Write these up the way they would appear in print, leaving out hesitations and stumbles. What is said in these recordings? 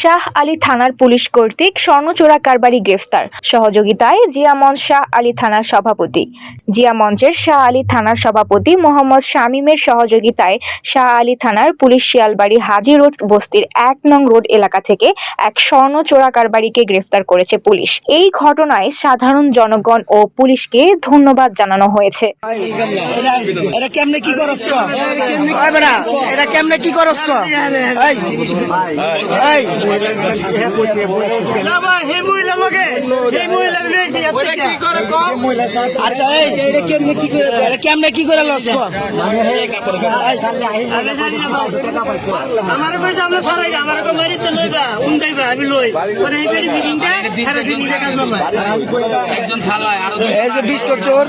শাহ আলী থানার পুলিশ কর্তৃক স্বর্ণচোরা কারবারি গ্রেফতার। সহযোগিতায় জিয়া মঞ্চ শাহ আলী থানার সভাপতি। জিয়া মঞ্চের শাহ আলী থানার সভাপতি মোহাম্মদ শামীমের সহযোগিতায় শাহ আলী থানার পুলিশ শিয়ালবাড়ি হাজি রোড বস্তির ১ নং রোড এলাকা থেকে এক স্বর্ণচোরা কারবারিকে গ্রেফতার করেছে পুলিশ। এই ঘটনায় সাধারণ জনগণ ও পুলিশকে ধন্যবাদ জানানো হয়েছে। বিশ্বচোর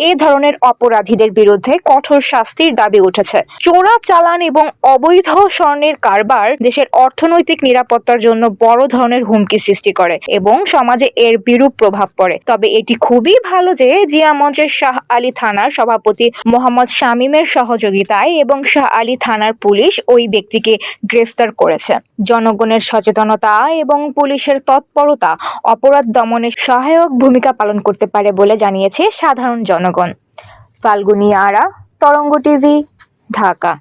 এ ধরনের অপরাধীদের বিরুদ্ধে কঠোর শাস্তির দাবি উঠেছে। চোরা চালান এবং অবৈধ স্বর্ণের কারবার দেশের অর্থনৈতিক নিরাপত্তার জন্য বড় ধরনের হুমকি সৃষ্টি করে এবং সমাজে এর বিরূপ প্রভাব পড়ে। তবে এটি খুবই ভালো যে জিয়া মঞ্চের শাহ আলী থানার সভাপতি মোহাম্মদ শামীমের সহযোগিতায় এবং শাহ আলী থানার পুলিশ ওই ব্যক্তিকে গ্রেফতার করেছে। জনগণের সচেতনতা এবং পুলিশের তৎপরতা অপরাধ দমনে সহায়ক ভূমিকা পালন করতে পারে বলে জানিয়েছে সাধারণ জনগণ। ফাল্গুনী আরা, তরঙ্গ টিভি, ঢাকা।